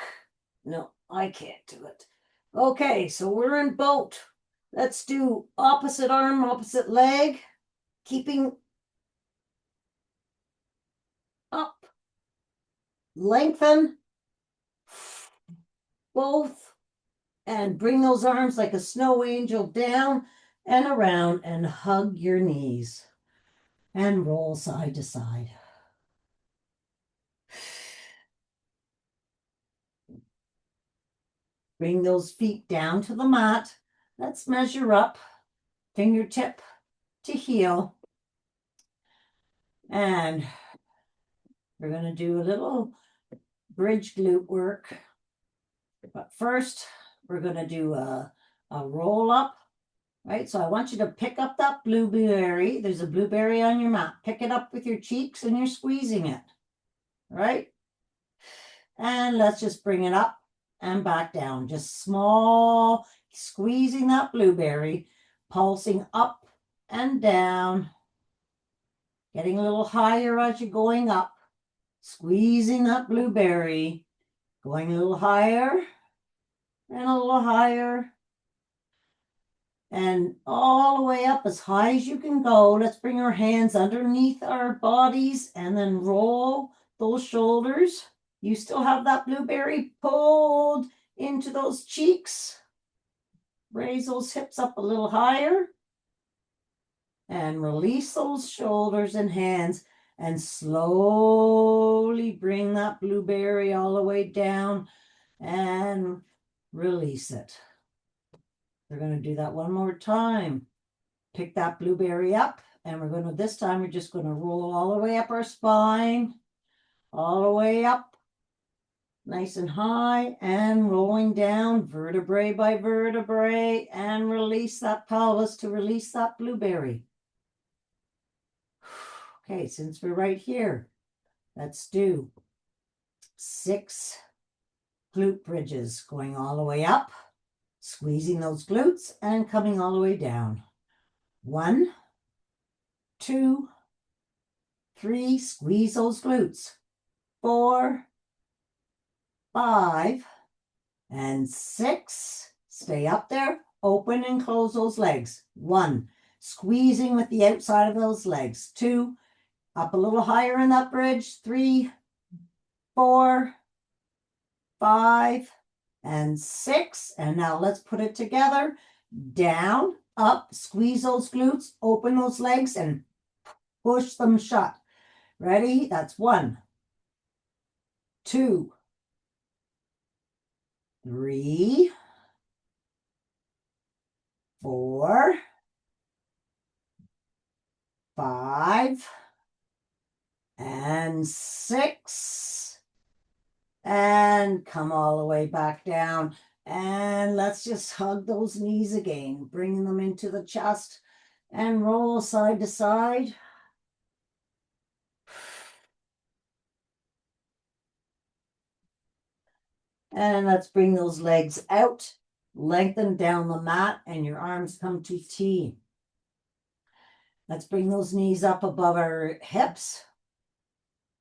No, I can't do it. Okay, so we're in boat. Let's do opposite arm, opposite leg, keeping up, lengthen both, and bring those arms like a snow angel down and around and hug your knees and roll side to side. Bring those feet down to the mat. Let's measure up, fingertip to heel. And we're going to do a little bridge glute work. But first, we're going to do a roll up, right? So I want you to pick up that blueberry. There's a blueberry on your mat. Pick it up with your cheeks and you're squeezing it, right? And let's just bring it up and back down. Just small, squeezing that blueberry, pulsing up and down, getting a little higher as you're going up, squeezing that blueberry, going a little higher and a little higher, and all the way up as high as you can go. Let's bring our hands underneath our bodies and then roll those shoulders. You still have that blueberry pulled into those cheeks. Raise those hips up a little higher and release those shoulders and hands, and slowly bring that blueberry all the way down and release it. We're going to do that one more time. Pick that blueberry up, and this time we're just going to roll all the way up our spine, all the way up, nice and high, and rolling down vertebrae by vertebrae, and release that pelvis to release that blueberry. Okay, since we're right here, let's do 6 glute bridges, going all the way up, squeezing those glutes, and coming all the way down. 1, 2, 3, squeeze those glutes. 4, 5, and 6. Stay up there, open and close those legs. 1, squeezing with the outside of those legs. 2, up a little higher in that bridge. 3, 4, 5, and 6. And now let's put it together. Down, up, squeeze those glutes, open those legs, and push them shut. Ready? That's 1, 2, 3, 4, 5, and 6. And come all the way back down. And let's just hug those knees again, bringing them into the chest and roll side to side. And let's bring those legs out, lengthen down the mat, and your arms come to T. Let's bring those knees up above our hips.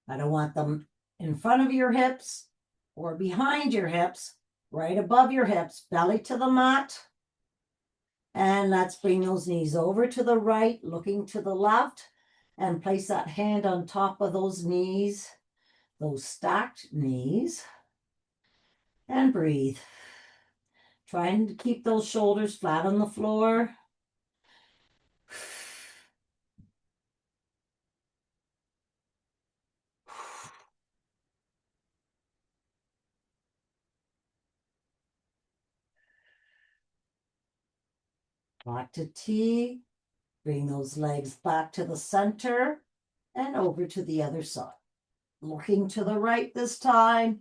I don't want them in front of your hips or behind your hips, right above your hips, belly to the mat. And let's bring those knees over to the right, looking to the left, and place that hand on top of those knees, those stacked knees, and breathe. Trying to keep those shoulders flat on the floor. Back to T. Bring those legs back to the center and over to the other side. Looking to the right this time.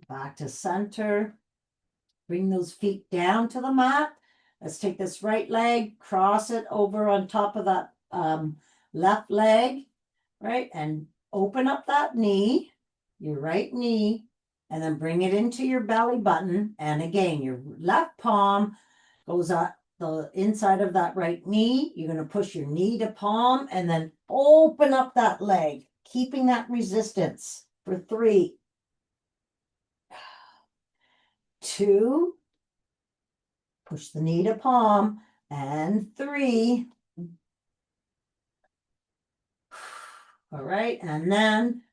Back to center. Bring those feet down to the mat. Let's take this right leg, cross it over on top of that left leg, right? And open up that knee, your right knee, and then bring it into your belly button. And again, your left palm goes up the inside of that right knee. You're going to push your knee to palm and then open up that leg, keeping that resistance for 3, 2, push the knee to palm, and 3. All right, and then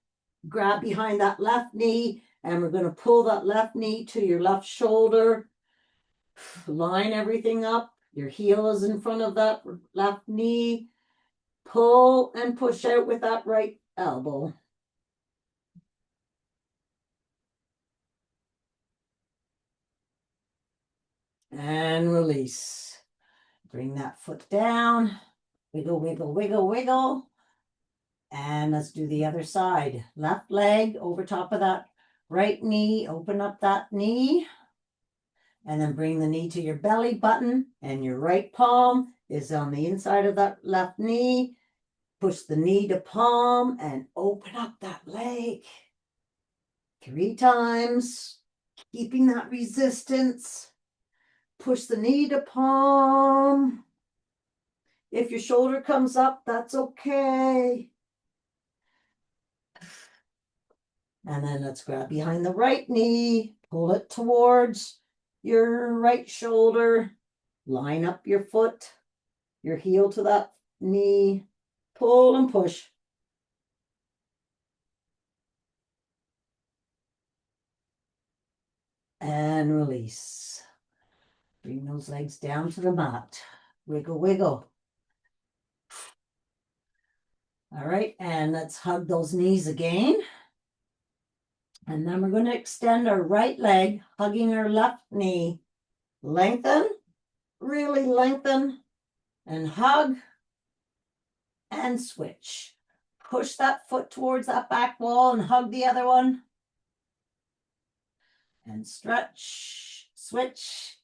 grab behind that left knee, and we're going to pull that left knee to your left shoulder. Line everything up. Your heel is in front of that left knee. Pull and push out with that right elbow. And release. Bring that foot down. Wiggle, wiggle, wiggle, wiggle. And let's do the other side. Left leg over top of that right knee. Open up that knee. And then bring the knee to your belly button. And your right palm is on the inside of that left knee. Push the knee to palm and open up that leg. 3 times. Keeping that resistance. Push the knee to palm. If your shoulder comes up, that's okay. And then let's grab behind the right knee, pull it towards your right shoulder, line up your foot, your heel to that knee, pull and push. And release. Bring those legs down to the mat. Wiggle, wiggle. All right, and let's hug those knees again. And then we're going to extend our right leg, hugging our left knee. Lengthen, really lengthen, and hug, and switch. Push that foot towards that back wall and hug the other one. And stretch, switch,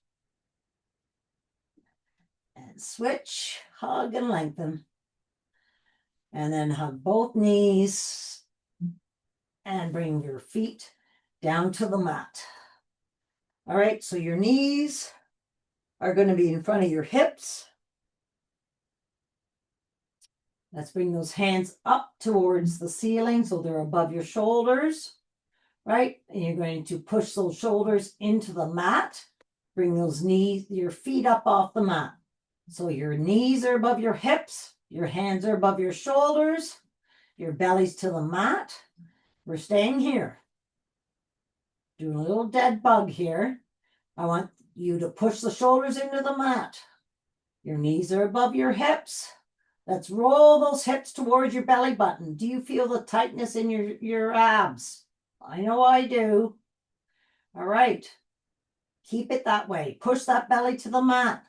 and switch, hug and lengthen. And then hug both knees and bring your feet down to the mat. All right, so your knees are going to be in front of your hips. Let's bring those hands up towards the ceiling so they're above your shoulders, right? And you're going to push those shoulders into the mat. Bring those knees, your feet up off the mat. So your knees are above your hips, your hands are above your shoulders, your belly's to the mat. We're staying here. Doing a little dead bug here. I want you to push the shoulders into the mat. Your knees are above your hips. Let's roll those hips towards your belly button. Do you feel the tightness in your abs? I know I do. All right. Keep it that way. Push that belly to the mat.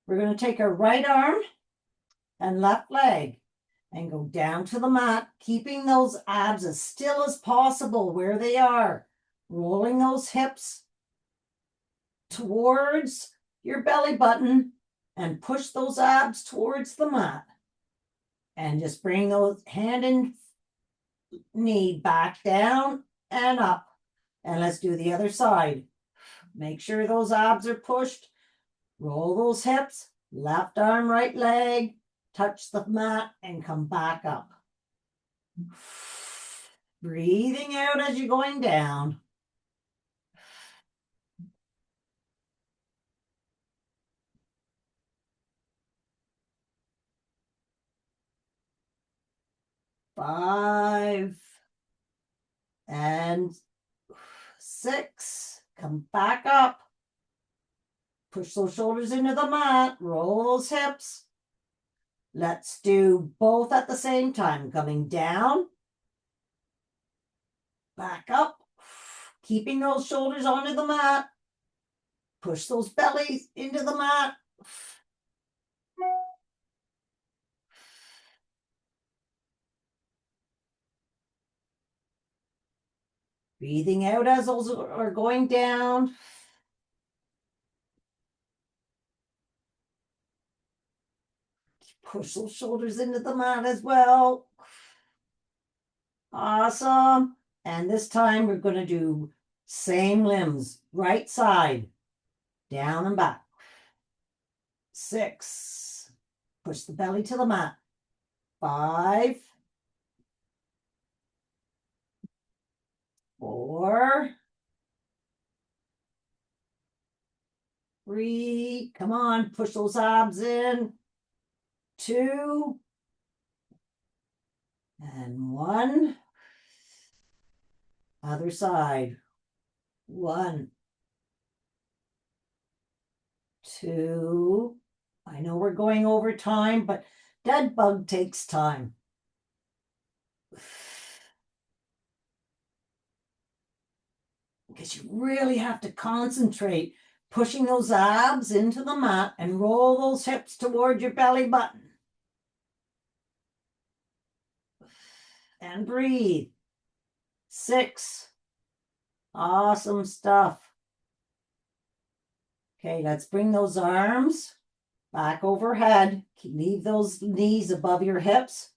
We're going to take our right arm and left leg and go down to the mat, keeping those abs as still as possible where they are. rolling those hips towards your belly button and push those abs towards the mat. And just bring those hand and knee back down and up. And let's do the other side. Make sure those abs are pushed. Roll those hips, left arm, right leg, touch the mat and come back up. Breathing out as you're going down. Five and 6. Come back up. Push those shoulders into the mat. Roll those hips. Let's do both at the same time. Coming down. Back up. Keeping those shoulders onto the mat. Push those bellies into the mat. Breathing out as those are going down. Push those shoulders into the mat as well. Awesome. And this time we're going to do same limbs. Right side. Down and back. 6. Push the belly to the mat. 5. 4. 3. Come on, push those abs in. 2. And 1. Other side. 1. 2. I know we're going over time, but dead bug takes time. Because you really have to concentrate, pushing those abs into the mat and roll those hips toward your belly button. And breathe. 6. Awesome stuff. Okay, let's bring those arms back overhead. Leave those knees above your hips.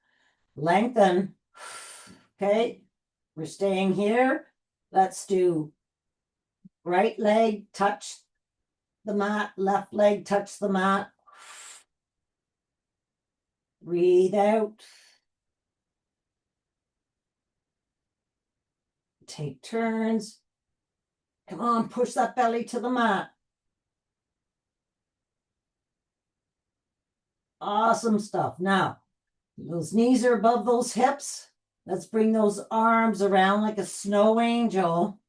Lengthen. Okay, we're staying here. Let's do right leg touch the mat, left leg touch the mat. Breathe out. Take turns. Come on, push that belly to the mat. Awesome stuff. Now, those knees are above those hips. Let's bring those arms around like a snow angel.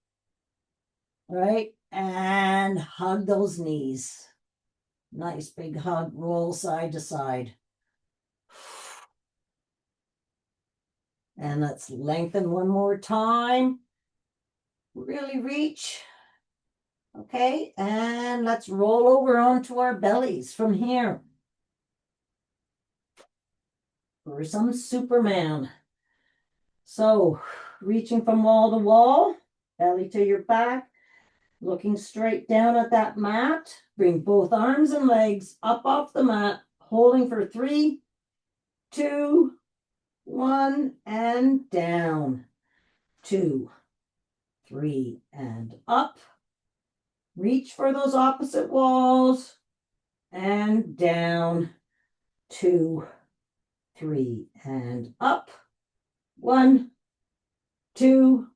Right? And hug those knees. Nice big hug. Roll side to side. And let's lengthen one more time. Really reach. Okay, and let's roll over onto our bellies from here. For some Superman. So, reaching from wall to wall, belly to your back, looking straight down at that mat. Bring both arms and legs up off the mat, holding for 3, 2, 1, and down. 2, 3, and up. Reach for those opposite walls and down. 2, 3, and up. 1, 2,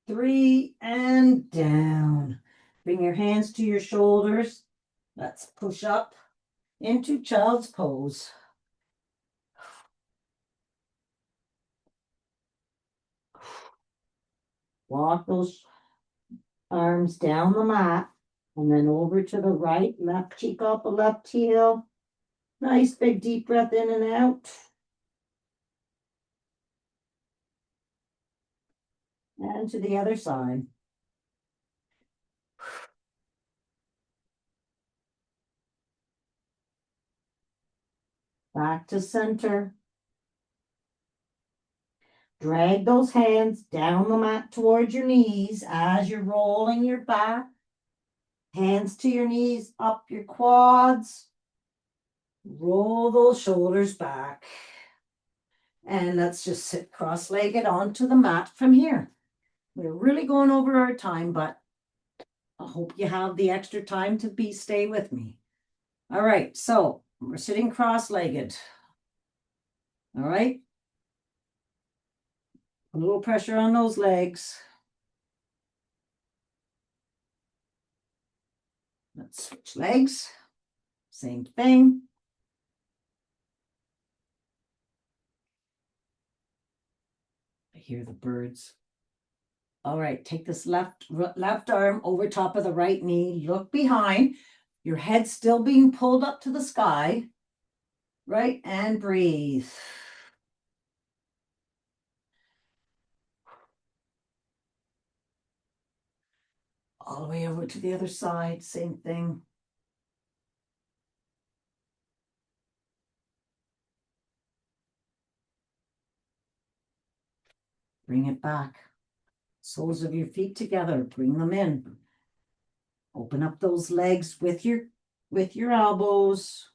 3, and down. Bring your hands to your shoulders. Let's push up into child's pose. Walk those arms down the mat and then over to the right, left cheek off the left heel. Nice big deep breath in and out. And to the other side. Back to center. Drag those hands down the mat towards your knees as you're rolling your back. Hands to your knees, up your quads. Roll those shoulders back. And let's just sit cross-legged onto the mat from here. We're really going over our time, but I hope you have the extra time to stay with me. All right, so we're sitting cross-legged. All right. A little pressure on those legs. Let's switch legs. Same thing. I hear the birds. All right, take this left arm over top of the right knee. Look behind. Your head still being pulled up to the sky. Right, and breathe. All the way over to the other side, same thing. Bring it back. Soles of your feet together, bring them in. Open up those legs with your elbows.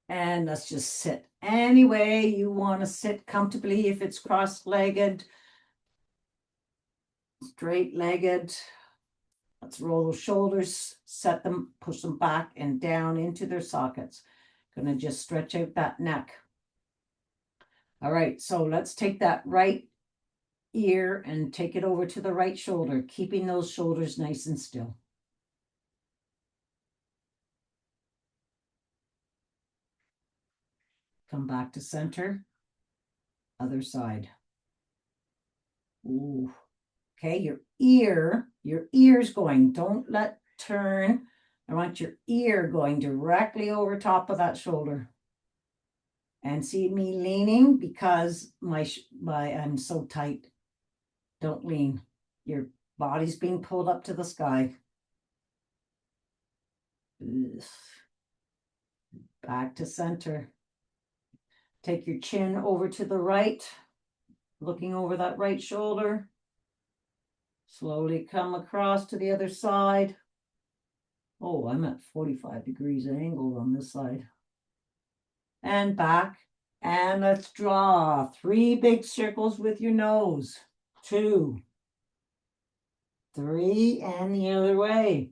And let's just sit any way you want to sit comfortably. If it's cross-legged, straight-legged. Let's roll those shoulders, set them, push them back and down into their sockets. Gonna just stretch out that neck. All right, so let's take that right ear and take it over to the right shoulder, keeping those shoulders nice and still. Come back to center. Other side. Ooh. Okay, your ear's going. Don't let turn. I want your ear going directly over top of that shoulder. And see me leaning because I'm so tight. Don't lean. Your body's being pulled up to the sky. Ugh. Back to center. Take your chin over to the right, looking over that right shoulder. Slowly come across to the other side. Oh, I'm at 45 degrees angle on this side. And back. And let's draw 3 big circles with your nose. 2, 3, and the other way.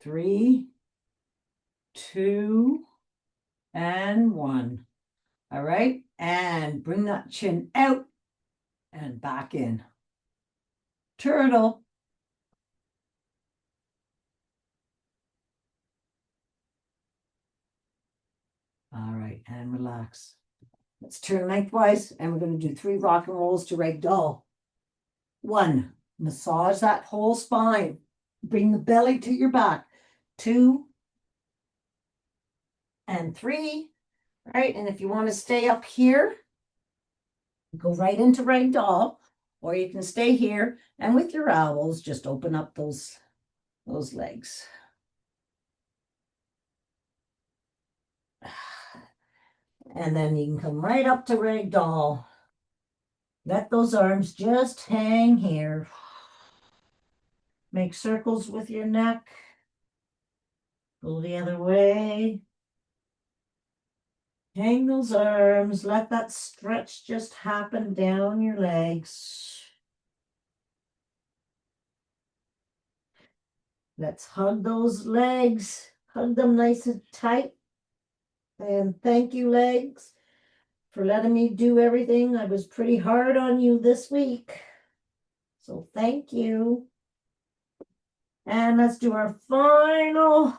3, 2, and 1. All right, and bring that chin out and back in. Turtle. All right, and relax. Let's turn lengthwise, and we're going to do 3 rock and rolls to ragdoll. 1, massage that whole spine. Bring the belly to your back. 2, and 3. Right, and if you want to stay up here, go right into ragdoll, or you can stay here, and with your elbows, just open up those legs. And then you can come right up to ragdoll. Let those arms just hang here. Make circles with your neck. Go the other way. Hang those arms. Let that stretch just happen down your legs. Let's hug those legs. Hug them nice and tight. And thank you, legs, for letting me do everything. I was pretty hard on you this week. So thank you. And let's do our final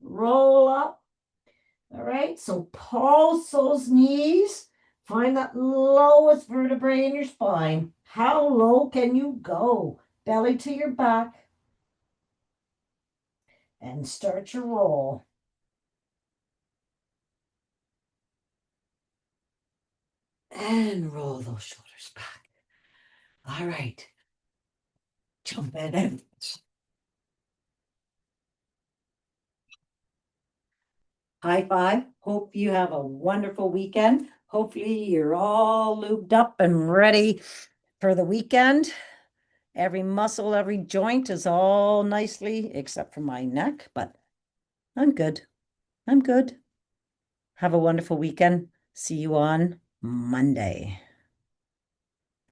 roll up. All right, so pulse those knees. Find that lowest vertebrae in your spine. How low can you go? Belly to your back. And start your roll. And roll those shoulders back. All right. Jump it out. High five. Hope you have a wonderful weekend. Hopefully, you're all lubed up and ready for the weekend. Every muscle, every joint is all nicely, except for my neck, but I'm good. I'm good. Have a wonderful weekend. See you on Monday.